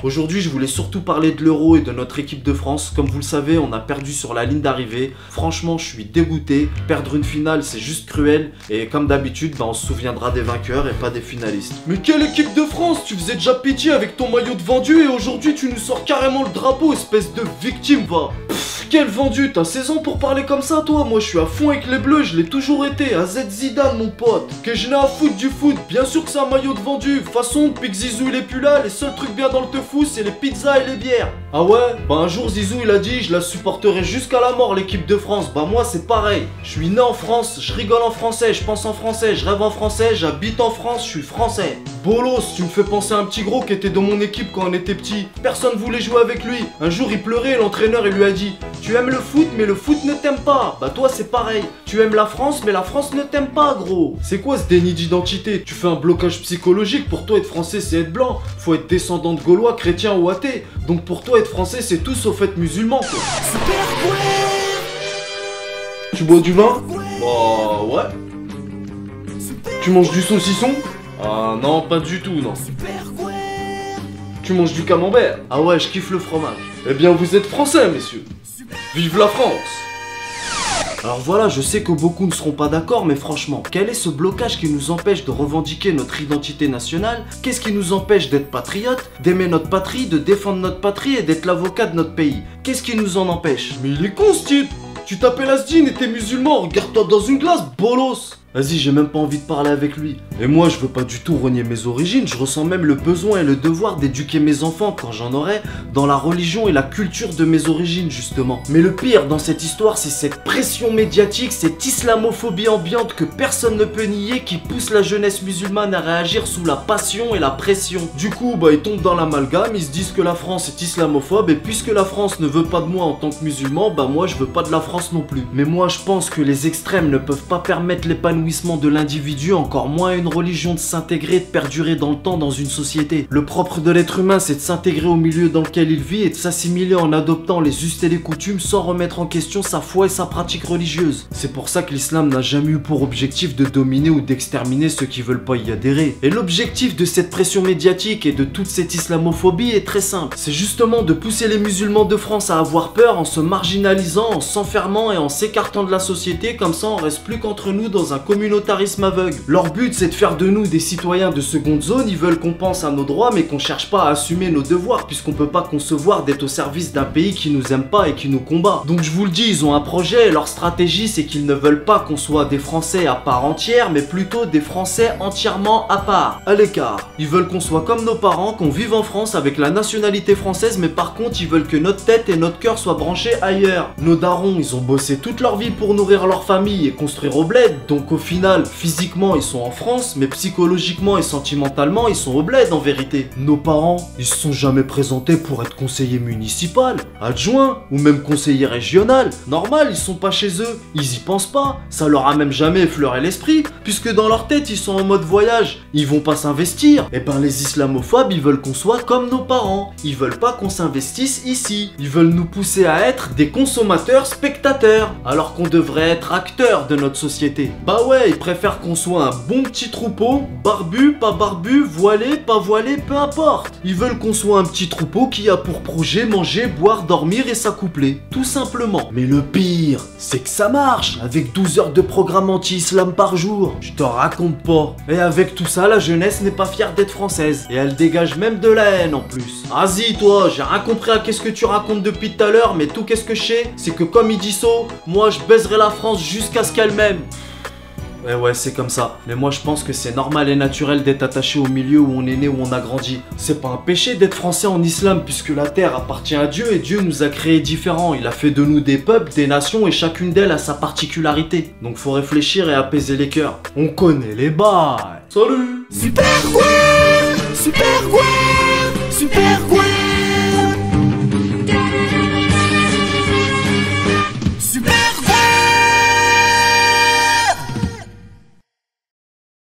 Aujourd'hui, je voulais surtout parler de l'Euro et de notre équipe de France. Comme vous le savez, on a perdu sur la ligne d'arrivée. Franchement, je suis dégoûté. Perdre une finale, c'est juste cruel. Et comme d'habitude, on se souviendra des vainqueurs et pas des finalistes. Mais quelle équipe de France? Tu faisais déjà pitié avec ton maillot de vendu et aujourd'hui, tu nous sors carrément le drapeau, espèce de victime, va. Quel vendu? T'as 16 ans pour parler comme ça, toi? Moi, je suis à fond avec les bleus, je l'ai toujours été. AZ Zidane, mon pote. Que je n'ai à foutre du foot. Bien sûr que c'est un maillot de vendu. De toute façon, depuis que Zizou il est plus là, les seuls trucs bien dans le teufou, c'est les pizzas et les bières. Ah ouais? Bah un jour, Zizou il a dit, je la supporterai jusqu'à la mort, l'équipe de France. Bah moi, c'est pareil. Je suis né en France, je rigole en français, je pense en français, je rêve en français, j'habite en France, je suis français. Bolos, tu me fais penser à un petit gros qui était dans mon équipe quand on était petit. Personne voulait jouer avec lui. Un jour, il pleurait et l'entraîneur il lui a dit: tu aimes le foot, mais le foot ne t'aime pas. Bah toi, c'est pareil. Tu aimes la France, mais la France ne t'aime pas, gros. C'est quoi ce déni d'identité? Tu fais un blocage psychologique. Pour toi, être français, c'est être blanc. Faut être descendant de Gaulois, chrétien ou athée. Donc pour toi, être français, c'est tout sauf être musulman, quoi. Tu bois du vin? Bah ouais. Tu manges du saucisson? Ah non, pas du tout, non. Tu manges du camembert? Ah ouais, je kiffe le fromage. Eh bien, vous êtes français, messieurs. Vive la France! Alors voilà, je sais que beaucoup ne seront pas d'accord, mais franchement, quel est ce blocage qui nous empêche de revendiquer notre identité nationale? Qu'est-ce qui nous empêche d'être patriotes, d'aimer notre patrie, de défendre notre patrie et d'être l'avocat de notre pays? Qu'est-ce qui nous en empêche? Mais il est con, ce type! Tu t'appelles Asdin et t'es musulman, regarde-toi dans une glace, bolos! Vas-y, j'ai même pas envie de parler avec lui. Et moi, je veux pas du tout renier mes origines, je ressens même le besoin et le devoir d'éduquer mes enfants, quand j'en aurai, dans la religion et la culture de mes origines, justement. Mais le pire dans cette histoire, c'est cette pression médiatique, cette islamophobie ambiante que personne ne peut nier, qui pousse la jeunesse musulmane à réagir sous la passion et la pression. Du coup, ils tombent dans l'amalgame, ils se disent que la France est islamophobe, et puisque la France ne veut pas de moi en tant que musulman, moi je veux pas de la France non plus. Mais moi, je pense que les extrêmes ne peuvent pas permettre l'épanouissement de l'individu, encore moins une religion, de s'intégrer, de perdurer dans le temps dans une société. Le propre de l'être humain, c'est de s'intégrer au milieu dans lequel il vit et de s'assimiler en adoptant les us et les coutumes sans remettre en question sa foi et sa pratique religieuse. C'est pour ça que l'islam n'a jamais eu pour objectif de dominer ou d'exterminer ceux qui veulent pas y adhérer. Et l'objectif de cette pression médiatique et de toute cette islamophobie est très simple. C'est justement de pousser les musulmans de France à avoir peur en se marginalisant, en s'enfermant et en s'écartant de la société, comme ça on reste plus qu'entre nous dans un communautarisme aveugle. Leur but, c'est de faire de nous des citoyens de seconde zone. Ils veulent qu'on pense à nos droits mais qu'on cherche pas à assumer nos devoirs, puisqu'on peut pas concevoir d'être au service d'un pays qui nous aime pas et qui nous combat. Donc je vous le dis, ils ont un projet et leur stratégie, c'est qu'ils ne veulent pas qu'on soit des Français à part entière, mais plutôt des Français entièrement à part, à l'écart. Ils veulent qu'on soit comme nos parents, qu'on vive en France avec la nationalité française, mais par contre ils veulent que notre tête et notre cœur soient branchés ailleurs. Nos darons, ils ont bossé toute leur vie pour nourrir leur famille et construire au bled, donc au final, physiquement ils sont en France, mais psychologiquement et sentimentalement ils sont au bled en vérité. Nos parents, ils se sont jamais présentés pour être conseiller municipal, adjoint ou même conseiller régional. Normal, ils sont pas chez eux, ils y pensent pas, ça leur a même jamais effleuré l'esprit, puisque dans leur tête ils sont en mode voyage, ils vont pas s'investir. Et les islamophobes, ils veulent qu'on soit comme nos parents, ils veulent pas qu'on s'investisse ici, ils veulent nous pousser à être des consommateurs spectateurs, alors qu'on devrait être acteurs de notre société. Bah ouais, ils préfèrent qu'on soit un bon petit troupeau, barbu, pas barbu, voilé, pas voilé, peu importe. Ils veulent qu'on soit un petit troupeau qui a pour projet manger, boire, dormir et s'accoupler, tout simplement. Mais le pire, c'est que ça marche, avec 12 heures de programme anti-islam par jour. Je te raconte pas. Et avec tout ça, la jeunesse n'est pas fière d'être française. Et elle dégage même de la haine en plus. Vas-y toi, j'ai rien compris à qu'est-ce que tu racontes depuis tout à l'heure, mais tout qu'est-ce que je sais, c'est que comme il dit So, moi je baiserai la France jusqu'à ce qu'elle m'aime. Ouais, c'est comme ça. Mais moi je pense que c'est normal et naturel d'être attaché au milieu où on est né, où on a grandi. C'est pas un péché d'être français en islam, puisque la terre appartient à Dieu et Dieu nous a créés différents. Il a fait de nous des peuples, des nations et chacune d'elles a sa particularité. Donc faut réfléchir et apaiser les cœurs. On connaît les bails. Salut. Super quoi, super quoi, super quoi.